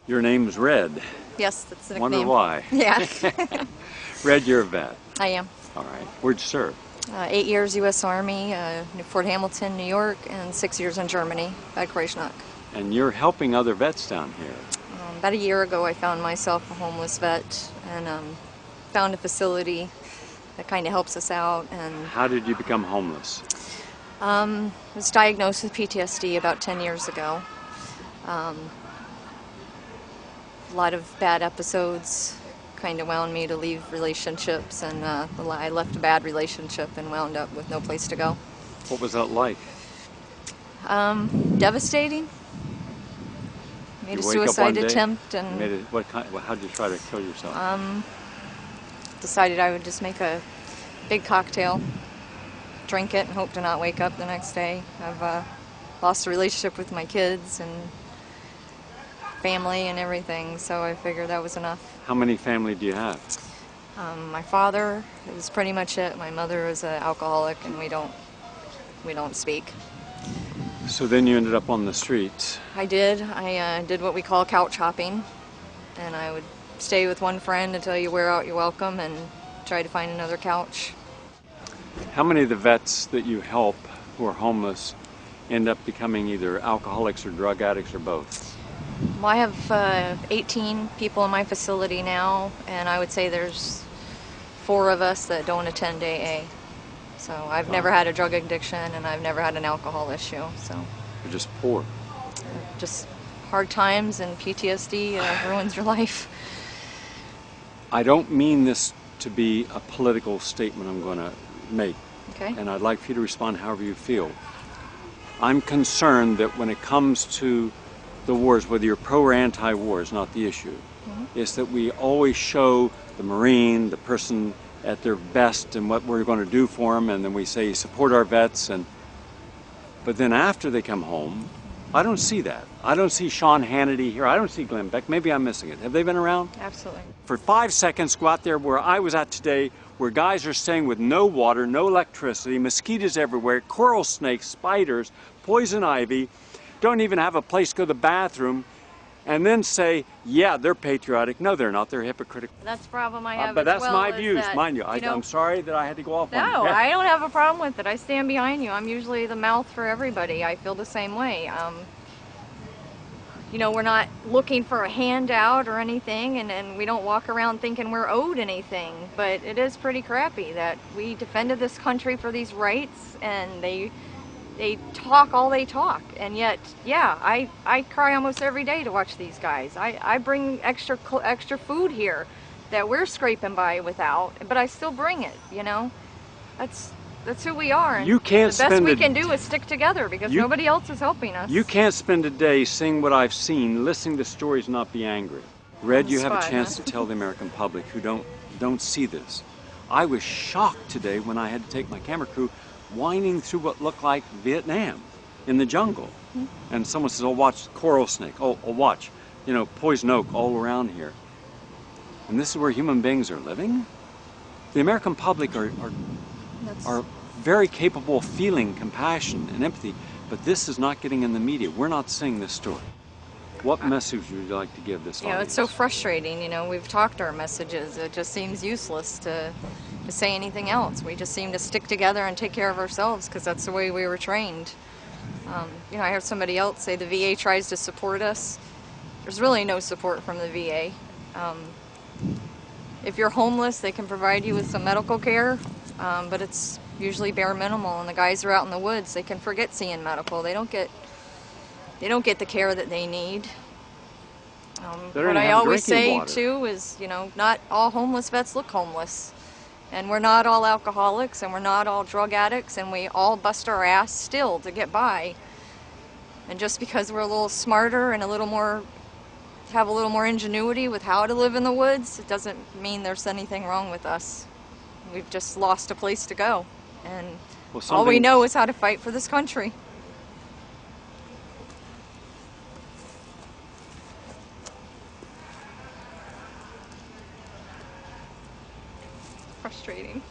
Your name's Red. Yes, that's the Wonder nickname. why. Yeah. Red, you're a vet. I am. All right. Where'd you serve? 8 years U.S. Army, Fort Hamilton, New York, and 6 years in Germany, Bad Kreuznach. And you're helping other vets down here. About a year ago, I found myself a homeless vet and found a facility that kind of helps us out. And How did you become homeless? I was diagnosed with PTSD about 10 years ago. A lot of bad episodes kind of wound me to leave relationships, and I left a bad relationship and wound up with no place to go. What was that like? Devastating. Made a suicide attempt and how'd you try to kill yourself? decided I would just make a big cocktail, drink it, and hope to not wake up the next day. I've lost a relationship with my kids and family and everything, so I figured that was enough. How many family do you have? My father is pretty much it. My mother is an alcoholic, and we don't speak. So then you ended up on the streets. I did. I did what we call couch hopping, and I would stay with one friend until you wear out your welcome and try to find another couch. How many of the vets that you help who are homeless end up becoming either alcoholics or drug addicts or both? Well, I have 18 people in my facility now, and I would say there's 4 of us that don't attend AA. So I've never had a drug addiction, and I've never had an alcohol issue. So You're just poor. just hard times, and PTSD ruins your life. I don't mean this to be a political statement I'm going to make, Okay. and I'd like for you to respond however you feel. I'm concerned that when it comes to the wars, whether you're pro or anti-war is not the issue. It's that we always show the Marine, the person at their best and what we're going to do for them, and then we say support our vets, but then after they come home, I don't see that. I don't see Sean Hannity here. I don't see Glenn Beck. Maybe I'm missing it. Have they been around? Absolutely. For 5 seconds, go out there where I was at today, where guys are staying with no water, no electricity, mosquitoes everywhere, coral snakes, spiders, poison ivy, don't even have a place to go to the bathroom, and then say, yeah, they're patriotic. No, they're not. They're hypocritical. That's the problem I have But as that's well, my is views, that, mind you. you know, I'm sorry that I had to go off on you. No, Yeah. I don't have a problem with it. I stand behind you. I'm usually the mouth for everybody. I feel the same way. You know, we're not looking for a handout or anything, and we don't walk around thinking we're owed anything, but it is pretty crappy that we defended this country for these rights, and they talk all they talk, and yet, yeah, I cry almost every day to watch these guys. I bring extra food here that we're scraping by without, but I still bring it, you know? That's who we are. And You can't the best spend we a- can do is stick together, because nobody else is helping us. You can't spend a day seeing what I've seen, listening to stories, and not be angry. Red, you have a Spot, chance huh? to tell the American public who don't see this. I was shocked today when I had to take my camera crew winding through what looked like Vietnam in the jungle. And someone says, oh, watch coral snake. Oh, watch, you know, poison oak all around here. And this is where human beings are living? The American public are very capable of feeling compassion and empathy, but this is not getting in the media. We're not seeing this story. What message would you like to give this audience? It's so frustrating. You know, we've talked our messages. It just seems useless to say anything else. We just seem to stick together and take care of ourselves, because that's the way we were trained. You know, I heard somebody else say the VA tries to support us. There's really no support from the VA. If you're homeless, they can provide you with some medical care, but it's usually bare minimal. And the guys are out in the woods, they can forget seeing medical. They don't get the care that they need. What I always say too is, you know, not all homeless vets look homeless, and we're not all alcoholics, and we're not all drug addicts, and we all bust our ass still to get by. And just because we're a little smarter and have a little more ingenuity with how to live in the woods, it doesn't mean there's anything wrong with us. We've just lost a place to go, and all we know is how to fight for this country. Frustrating.